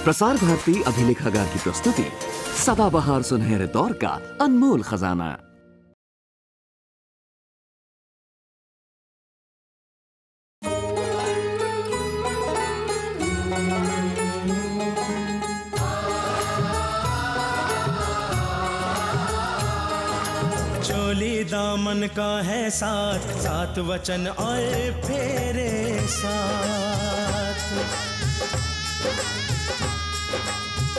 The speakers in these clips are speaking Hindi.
प्रसार भारती अभिलेखागार की प्रस्तुति सदाबहार सुनहरे दौर का अनमोल खजाना। चोली दामन का है साथ, सात वचन आए फेरे साथ।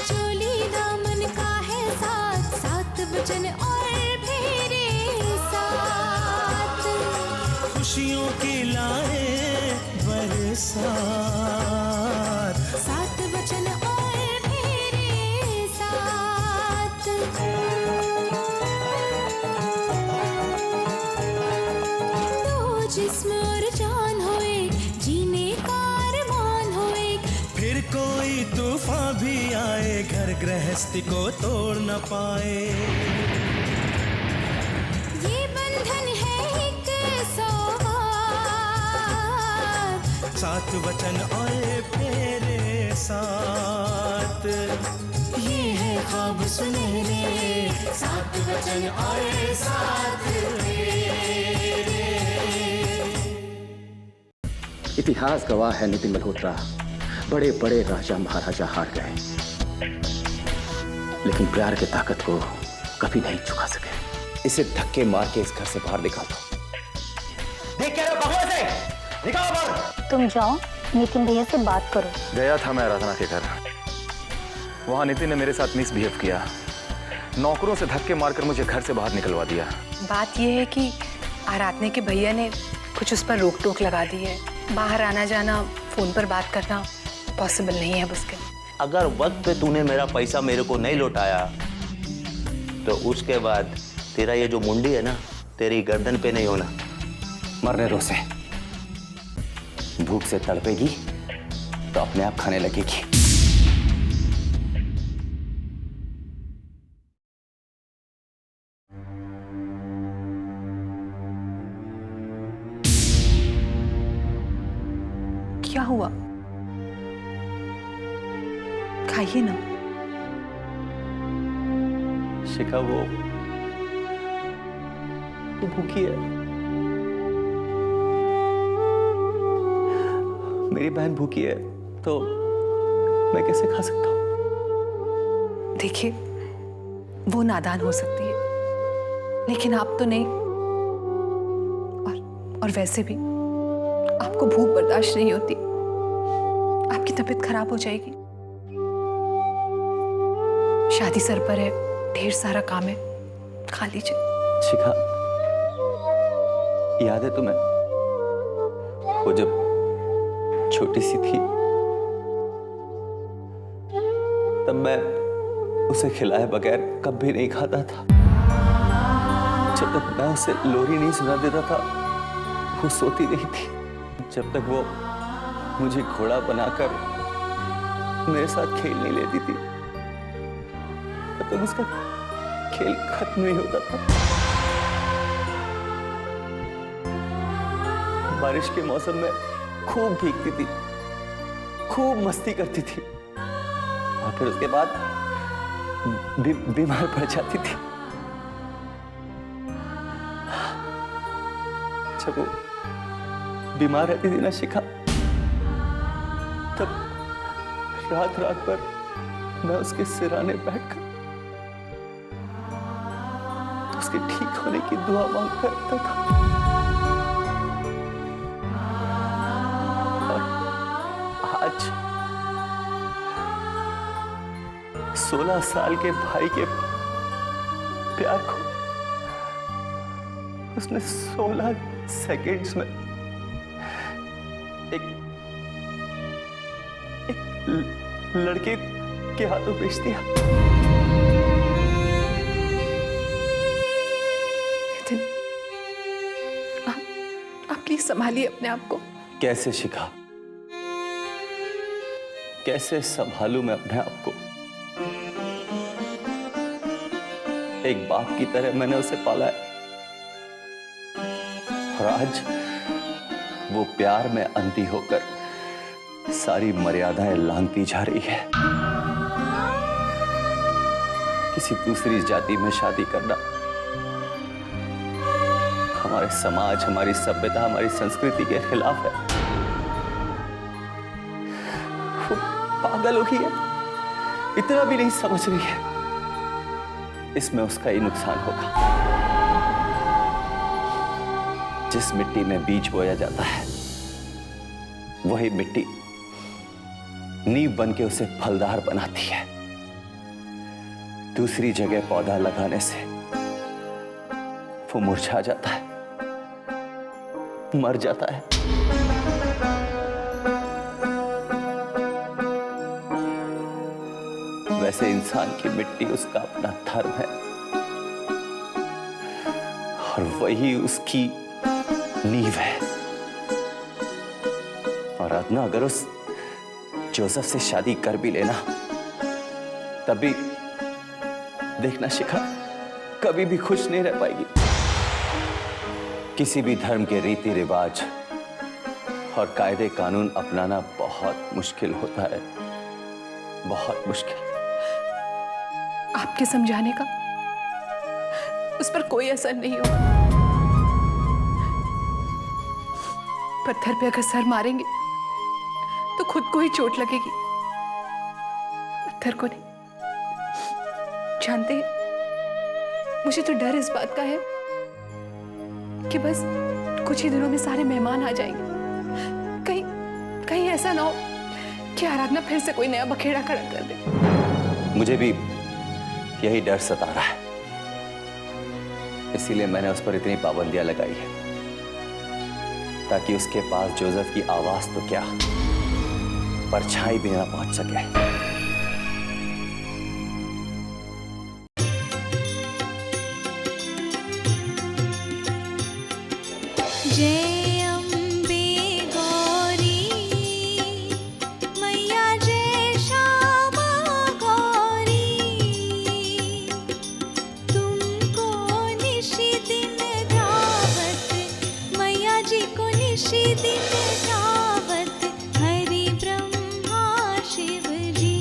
चोली दामन का है साथ, सात वचन और फेरे साथ। खुशियों की लाए बरसात, सात वचन और फेरे साथ। तो जिस्म और जान होए, जीने का अरमान होए। फिर कोई तूफान भी आए, घर गृहस्थी को तोड़ न पाए। ये बंधन है एक सौगात, सात वचन आए फेरे साथ। ये है ख्वाब सुनहरे, सात वचन आए साथ फेरे। इतिहास गवाह है नितिन मल्होत्रा, बड़े बड़े राजा महाराजा हार गए, लेकिन प्यार की ताकत को कभी नहीं चुका सके। इसे धक्के मार के इस घर से बाहर निकाल दो। देख क्या बकवास है, निकाल बाहर। तुम जाओ, नितिन भैया से बात करो। गया था मैं आराधना के घर, वहां नितिन ने मेरे साथ मिसबिहेव किया, नौकरों से धक्के मारकर मुझे घर से बाहर निकलवा दिया। बात यह है कि आराधना के भैया ने कुछ उस पर रोक टोक लगा दी है। बाहर आना जाना, फोन पर बात करना पॉसिबल नहीं है उसके लिए। अगर वक्त पे तूने मेरा पैसा मेरे को नहीं लौटाया तो उसके बाद तेरा ये जो मुंडी है ना, तेरी गर्दन पे नहीं होना। मरने दो उसे, भूख से तड़पेगी तो अपने आप खाने लगेगी। क्या हुआ? खाइए ना। शिखा वो भूखी है, मेरी बहन भूखी है, तो मैं कैसे खा सकता हूँ? देखिए, वो नादान हो सकती है, लेकिन आप तो नहीं। और वैसे भी आपको भूख बर्दाश्त नहीं होती, आपकी तबीयत खराब हो जाएगी। शादी सर पर है, ढेर सारा काम है, खा लीजिए। शिखा, याद है तुम्हें वो जब छोटी सी थी तब मैं उसे खिलाए बगैर कभी नहीं खाता था। जब तक मैं उसे लोरी नहीं सुना देता था वो सोती नहीं थी। जब तक वो मुझे घोड़ा बनाकर मेरे साथ खेल नहीं लेती थी तब तक उसका खेल खत्म नहीं होता था। बारिश के मौसम में खूब भीगती थी, खूब मस्ती करती थी और फिर उसके बाद बीमार पड़ जाती थी। जब वो बीमार रहती थी ना शिखा, तब रात रात भर मैं उसके सिराने बैठकर उसके ठीक होने की दुआ मांगता रहता था। और आज 16 साल के भाई के प्यार को उसने 16 सेकेंड्स में एक लड़के के हाथों बेच दिया। नितिन, आप प्लीज संभालिए अपने आप को। कैसे शिखा, कैसे संभालूं मैं अपने आप को? एक बाप की तरह मैंने उसे पाला है और आज वो प्यार में अंधी होकर सारी मर्यादाएं लांघती जा रही है। किसी दूसरी जाति में शादी करना हमारे समाज, हमारी सभ्यता, हमारी संस्कृति के खिलाफ है। वो पागल हो गई है, इतना भी नहीं समझ रही है। इसमें उसका ही नुकसान होगा। जिस मिट्टी में बीज बोया जाता है वही मिट्टी नींव बन के उसे फलदार बनाती है। दूसरी जगह पौधा लगाने से वो मुरझा जाता है, मर जाता है। वैसे इंसान की मिट्टी उसका अपना धर्म है और वही उसकी नींव है। और अदना अगर उस जोसेफ से शादी कर भी लेना, तभी देखना शिखा कभी भी खुश नहीं रह पाएगी। किसी भी धर्म के रीति रिवाज और कायदे कानून अपनाना बहुत मुश्किल होता है, बहुत मुश्किल। आपके समझाने का उस पर कोई असर नहीं होगा। पत्थर पे अगर सर मारेंगे तो खुद को ही चोट लगेगी, पत्थर को नहीं। जानते हैं, मुझे तो डर इस बात का है कि बस कुछ ही दिनों में सारे मेहमान आ जाएंगे। कहीं ऐसा ना हो कि आराधना फिर से कोई नया बखेड़ा खड़ा कर दे। मुझे भी यही डर सता रहा है, इसीलिए मैंने उस पर इतनी पाबंदियां लगाई है ताकि उसके पास जोसेफ की आवाज तो क्या, परछाई भी ना पहुंच सके। जय अम्बे गौरी मैया, जय श्यामा गौरी, तुमको निशि दिन ध्यावत, मैया जी को निशि दिन ध्यावत, हरि ब्रह्मा शिव जी।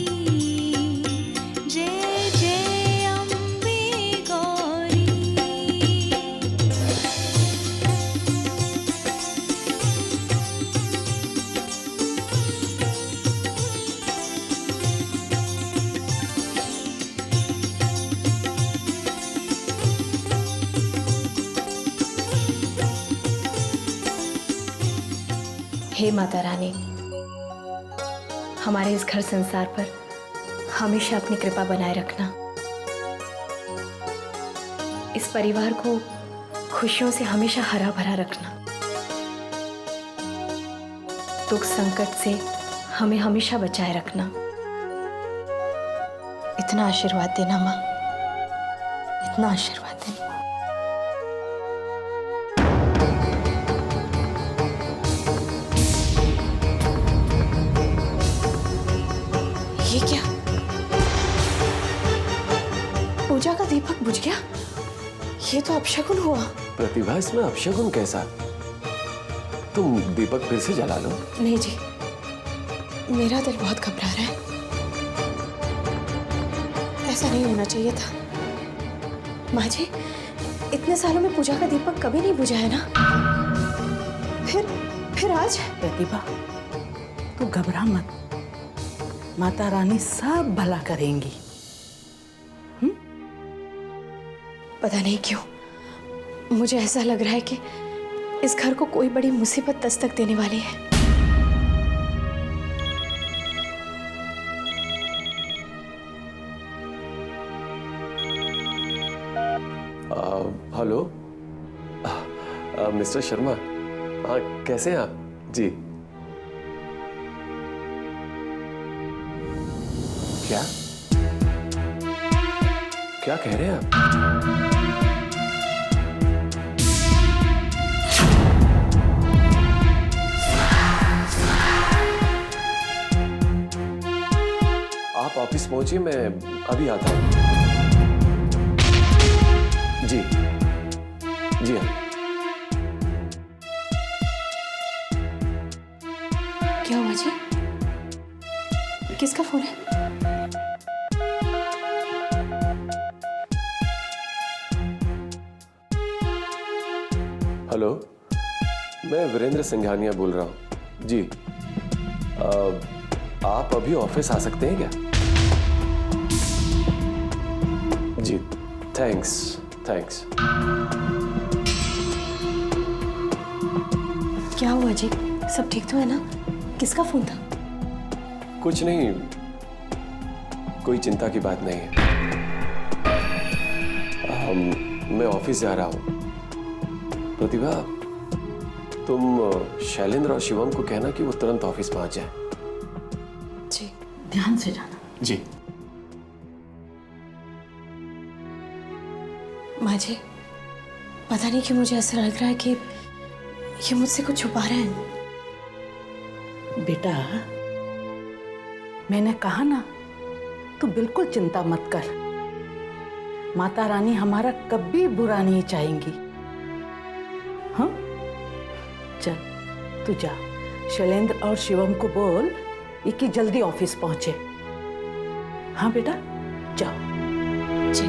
जय जय अम्बे गौरी। हे माता रानी, हमारे इस घर संसार पर हमेशा अपनी कृपा बनाए रखना। इस परिवार को खुशियों से हमेशा हरा भरा रखना। दुख संकट से हमें हमेशा बचाए रखना। इतना आशीर्वाद देना माँ, इतना आशीर्वाद देना। ये क्या? पूजा का दीपक बुझ गया? ये तो अपशकुन हुआ। प्रतिभा, इसमें अपशकुन कैसा? तुम दीपक फिर से जला लो। नहीं जी, मेरा दिल बहुत घबरा रहा है। ऐसा नहीं होना चाहिए था। माँ जी, इतने सालों में पूजा का दीपक कभी नहीं बुझा है ना? फिर आज? प्रतिभा, तू घबरा मत, माता रानी सब भला करेंगी। पता नहीं क्यों मुझे ऐसा लग रहा है कि इस घर को कोई बड़ी मुसीबत दस्तक देने वाली है। हेलो, मिस्टर शर्मा, हाँ कैसे हैं आप? जी, क्या कह रहे हैं आप? आप ऑफिस पहुंचिए, मैं अभी आता हूं। जी जी हाँ। क्या हुआ जी? किसका फोन है? हेलो, मैं वीरेंद्र सिंघानिया बोल रहा हूँ जी। आप अभी ऑफिस आ सकते हैं क्या? जी थैंक्स। क्या हुआ जी? सब ठीक तो है ना? किसका फोन था? कुछ नहीं, कोई चिंता की बात नहीं है। मैं ऑफिस जा रहा हूँ। प्रतिभा, तुम शैलेंद्र और शिवम को कहना कि वो तुरंत ऑफिस पहुंच जाए। जी। ध्यान से जाना। जी। माँ जी, पता नहीं कि मुझे ऐसा लग रहा है कि ये मुझसे कुछ छुपा रहे हैं। बेटा, मैंने कहा ना, तू बिल्कुल चिंता मत कर। माता रानी हमारा कभी बुरा नहीं चाहेंगी। हाँ, चल तू जा, शैलेंद्र और शिवम को बोल कि जल्दी ऑफिस पहुंचे। हाँ बेटा, जाओ। जी।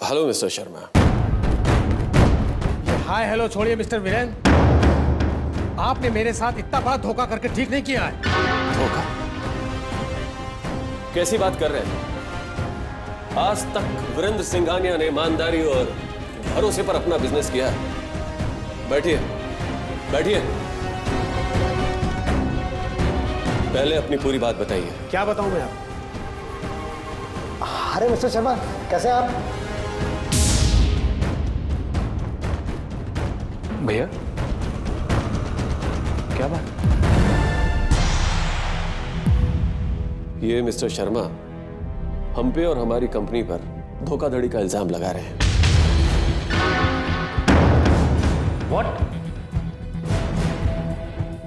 Hello mister Sharma. Hi hello छोड़िए मिस्टर वीरेंद्र, आपने मेरे साथ इतना बड़ा धोखा करके ठीक नहीं किया है। धोखा? कैसी बात कर रहे हैं? आज तक वीरेंद्र सिंघानिया ने ईमानदारी और भरोसे पर अपना बिजनेस किया है। बैठिए बैठिए, पहले अपनी पूरी बात बताइए। क्या बताऊं मैं आप? अरे मिस्टर शर्मा, कैसे हैं आप? भैया क्या बात? ये मिस्टर शर्मा हम पे और हमारी कंपनी पर धोखाधड़ी का इल्जाम लगा रहे हैं। What?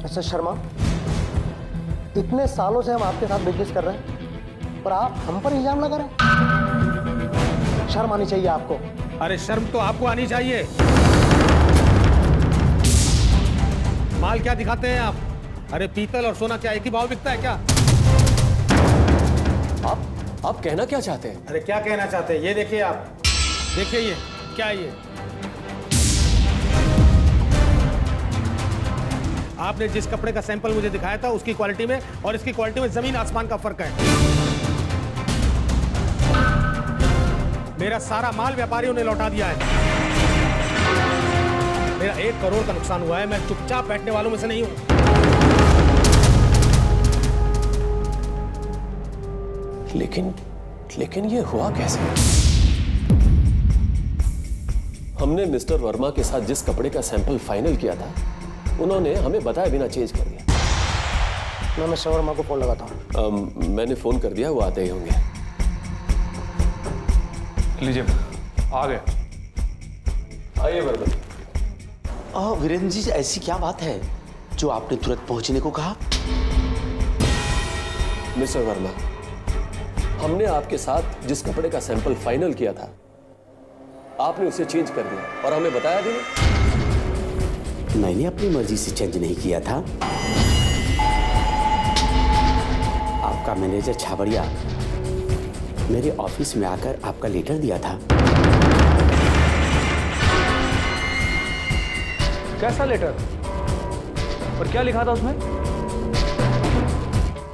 मिस्टर शर्मा, इतने सालों से हम आपके साथ बिजनेस कर रहे हैं और आप हम पर इल्जाम लगा रहे हैं? शर्म आनी चाहिए आपको। अरे शर्म तो आपको आनी चाहिए। माल क्या दिखाते हैं आप? अरे पीतल और सोना क्या एक ही भाव बिकता है क्या? आप कहना क्या चाहते हैं? अरे क्या कहना चाहते हैं? ये देखिए आप, देखिए ये क्या है ये? आपने जिस कपड़े का सैंपल मुझे दिखाया था उसकी क्वालिटी में और इसकी क्वालिटी में जमीन आसमान का फर्क है। मेरा सारा माल व्यापारियों ने लौटा दिया है। मेरा 1 करोड़ का नुकसान हुआ है। मैं चुपचाप बैठने वालों में से नहीं हूं। लेकिन ये हुआ कैसे? हमने मिस्टर वर्मा के साथ जिस कपड़े का सैंपल फाइनल किया था, उन्होंने हमें बताए बिना चेंज कर दिया। मैं मिस्टर वर्मा को फोन लगाता हूं। मैंने फोन कर दिया, वो आते ही होंगे। लीजिए, आ गए। आइए वर्मा। वीरेंद्र जी, ऐसी क्या बात है जो आपने तुरंत पहुंचने को कहा? मिस्टर वर्मा, हमने आपके साथ जिस कपड़े का सैंपल फाइनल किया था, आपने उसे चेंज कर दिया और हमें बताया भी नहीं। मैंने अपनी मर्जी से चेंज नहीं किया था। आपका मैनेजर छाबड़िया मेरे ऑफिस में आकर आपका लेटर दिया था। कैसा लेटर और क्या लिखा था उसमें?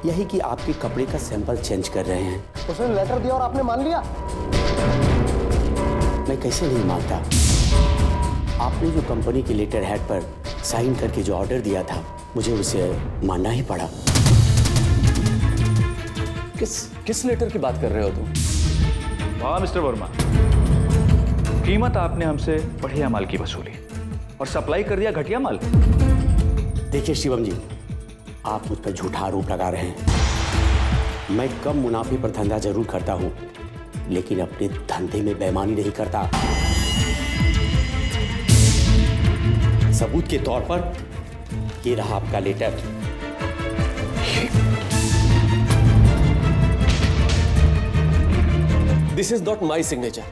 यही कि आपके कपड़े का सैंपल चेंज कर रहे हैं। उसने लेटर दिया और आपने मान लिया? मैं कैसे नहीं मानता। आपने जो कंपनी के लेटर हेड पर साइन करके जो ऑर्डर दिया था, मुझे उसे मानना ही पड़ा। किस लेटर की बात कर रहे हो तुम? वाह मिस्टर वर्मा, कीमत आपने हमसे बढ़िया माल की वसूली और सप्लाई कर दिया घटिया माल। देखिए शिवम जी, आप मुझ पर झूठा आरोप लगा रहे हैं। मैं कम मुनाफे पर धंधा जरूर करता हूं, लेकिन अपने धंधे में बेईमानी नहीं करता। सबूत के तौर पर ये रहा आपका letter. This is not my signature.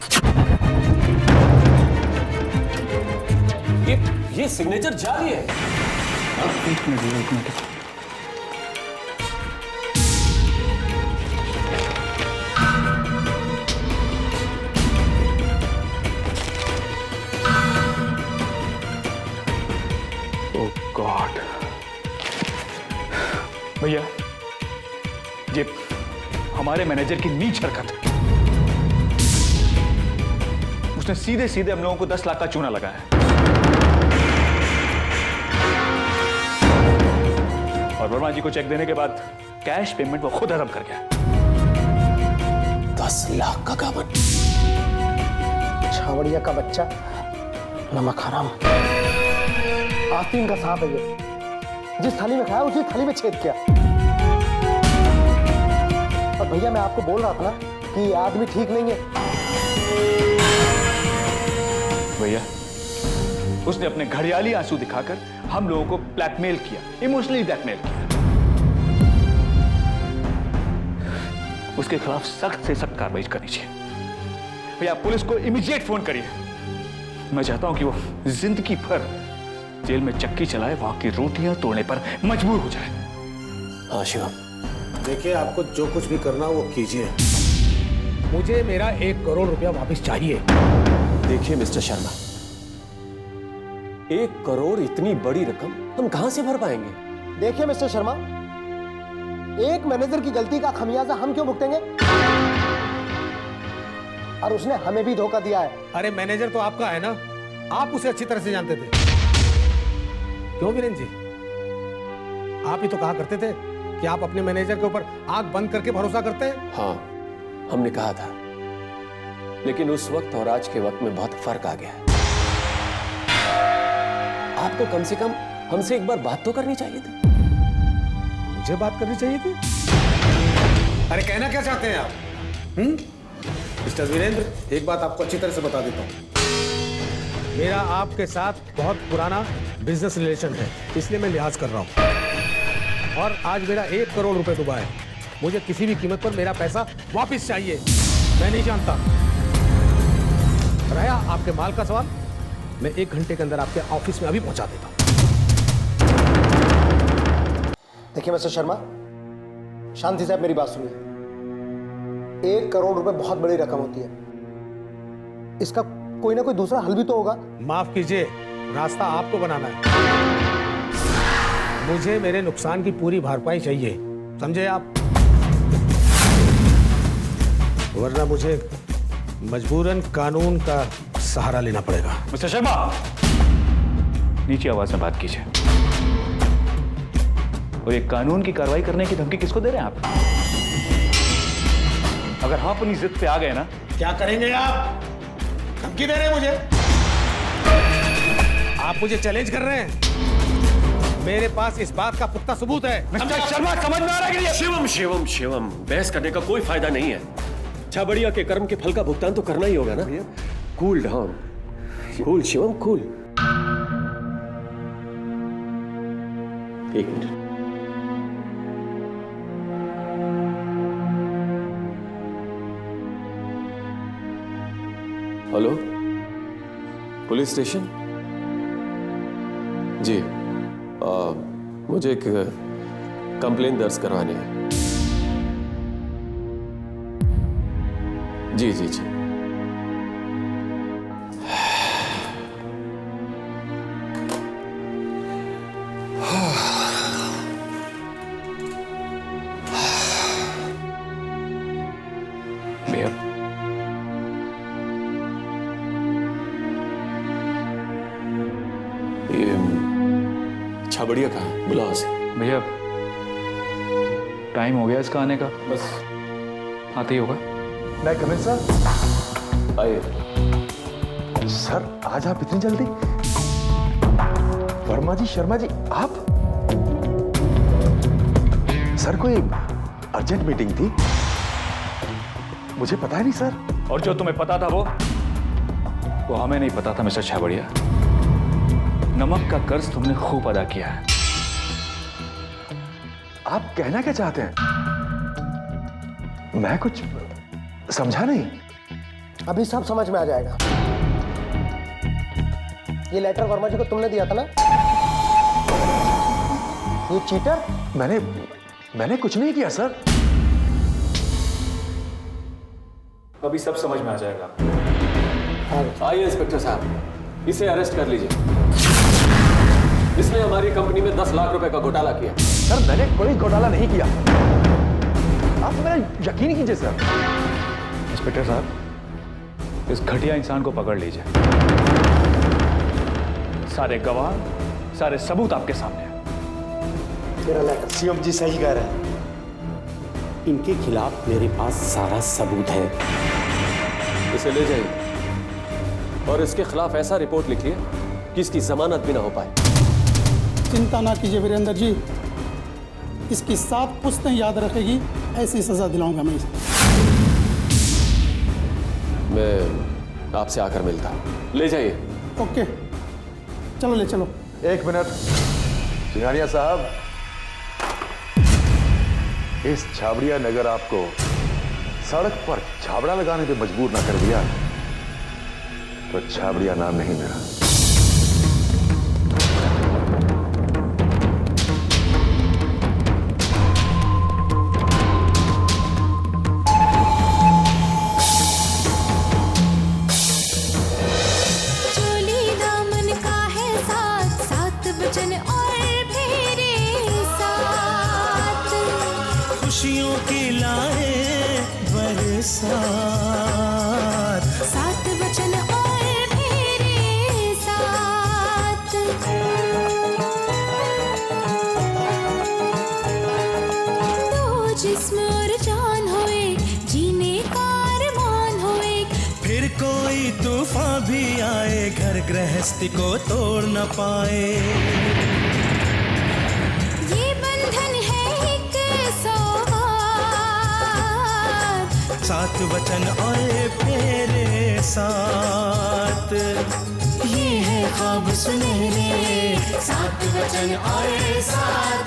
ये सिग्नेचर जाली है। एक मिनट। ओह गॉड भैया, ये हमारे मैनेजर की नीच हरकत है। उसने सीधे सीधे हम लोगों को 10 लाख का चूना लगाया है और वर्मा जी को चेक देने के बाद कैश पेमेंट वो खुद हजम कर गया। 10 लाख का गावन। छावड़िया का बच्चा, नमक हराम, आस्तीन का सांप है ये। जिस थाली में खाया उसी थाली में छेद किया। और भैया मैं आपको बोल रहा था ना कि ये आदमी ठीक नहीं है। भैया, उसने अपने घड़ियाली आंसू दिखाकर हम लोगों को ब्लैकमेल किया, इमोशनली ब्लैकमेल किया। उसके खिलाफ सख्त से सख्त कार्रवाई करनी चाहिए। भैया पुलिस को इमीडिएट फोन करिए। मैं चाहता हूं कि वो जिंदगी भर जेल में चक्की चलाए, वहां की रोटियां तोड़ने पर मजबूर हो जाए। हाँ शिवम, देखिए आपको जो कुछ भी करना वो कीजिए। मुझे मेरा 1 करोड़ रुपया वापस चाहिए। देखिए मिस्टर शर्मा, 1 करोड़ इतनी बड़ी रकम हम कहां से भर पाएंगे? देखिए मिस्टर शर्मा, एक मैनेजर की गलती का खमियाजा हम क्यों भुगतेंगे? और उसने हमें भी धोखा दिया है। अरे मैनेजर तो आपका है ना, आप उसे अच्छी तरह से जानते थे। क्यों वीरेंद्र जी, आप ही तो कहा करते थे कि आप अपने मैनेजर के ऊपर आंख बंद करके भरोसा करते हैं। हाँ, हमने कहा था, लेकिन उस वक्त और आज के वक्त में बहुत फर्क आ गया है। आपको कम से कम हमसे एक बार बात तो करनी चाहिए थी। मुझे बात करनी चाहिए थी? अरे कहना क्या चाहते हैं आप? मिस्टर वीरेंद्र, एक बात आपको अच्छी तरह से बता देता हूं। मेरा आपके साथ बहुत पुराना बिजनेस रिलेशन है, इसलिए मैं लिहाज कर रहा हूं। और आज मेरा 1 करोड़ रुपए डूबा है। मुझे किसी भी कीमत पर मेरा पैसा वापस चाहिए। मैं नहीं जानता। रहा आपके माल का सवाल, मैं 1 घंटे के अंदर आपके ऑफिस में अभी पहुंचा देता हूं। देखिए मिस्टर शर्मा, शांति से आप मेरी बात सुनिए। 1 करोड़ रुपए बहुत बड़ी रकम होती है। इसका कोई ना कोई दूसरा हल भी तो होगा। माफ कीजिए, रास्ता आपको बनाना है। मुझे मेरे नुकसान की पूरी भरपाई चाहिए, समझे आप? वरना मुझे मजबूरन कानून का सहारा लेना पड़ेगा। मिस्टर शर्मा, नीचे आवाज में बात कीजिए। और ये कानून की कार्रवाई करने की धमकी किसको दे रहे हैं आप? अगर हम अपनी जिद पे आ गए ना, क्या करेंगे आप? धमकी दे रहे हैं मुझे? आप मुझे चैलेंज कर रहे हैं? मेरे पास इस बात का पुख्ता सबूत है। मिस्टर शर्मा, समझ में आ रहा है कि शिवम शिवम शिवम, बहस करने का कोई फायदा नहीं है। छाबड़िया के कर्म के फल का भुगतान तो करना ही होगा ना। Cool down, cool Shivam, cool. 1 minute. Hello, police station? जी, मुझे एक कंप्लेंट दर्ज करवानी है। जी जी जी। भैया, ये छाबड़िया कहाँ है? बुलाओ उसे। भैया टाइम हो गया इसका आने का, बस आते ही होगा। मैं कमिंग सर? आइए। सर आज आप इतनी जल्दी? वर्मा जी, शर्मा जी, आप? सर कोई अर्जेंट मीटिंग थी, मुझे पता ही नहीं सर। और जो तुम्हें पता था वो हमें नहीं पता था मिस्टर छाबड़िया। नमक का कर्ज तुमने खूब अदा किया है। आप कहना क्या चाहते हैं? मैं कुछ समझा नहीं। अभी सब समझ में आ जाएगा। ये लेटर वर्मा जी को तुमने दिया था ना? ये चीटर? मैंने कुछ नहीं किया सर। अभी सब समझ में आ जाएगा। आइए इंस्पेक्टर साहब, इसे अरेस्ट कर लीजिए। इसने हमारी कंपनी में 10 लाख रुपए का घोटाला किया। सर मैंने कोई घोटाला नहीं किया, आप मेरा यकीन कीजिए सर। इंस्पेक्टर साहब, इस घटिया इंसान को पकड़ लीजिए। सारे गवाह, सारे सबूत आपके सामने हैं। सीएम जी सही कह रहे हैं, इनके खिलाफ मेरे पास सारा सबूत है। इसे ले जाइए और इसके खिलाफ ऐसा रिपोर्ट लिखिए कि इसकी जमानत भी ना हो पाए। चिंता ना कीजिए वीरेंद्र जी, इसकी 7 पुश्तें याद रखेगी, ऐसी सजा दिलाऊंगा मैं इसे। मैं आपसे आकर मिलता हूं, ले जाइए। ओके, चलो ले चलो। 1 मिनट सिंघानिया साहब, इस छाबड़िया नगर आपको सड़क पर छाबड़ा लगाने पे मजबूर ना कर दिया तो छाबड़िया नाम नहीं मेरा। चोली दामन का है साथ, 7 वचन और फेरे साथ। खुशियों की लाए बरसात, 7 वचन और फेरे साथ। दो जिस्म और जान होए, जीने का अरमान होए। फिर कोई तूफान भी आए, घर गृहस्थी को तोड़ न पाए। ये बंधन है एक सौगात, 7 वचन और फेरे साथ। ये है ख्वाब सुनहरे, 7 वचन और साथ।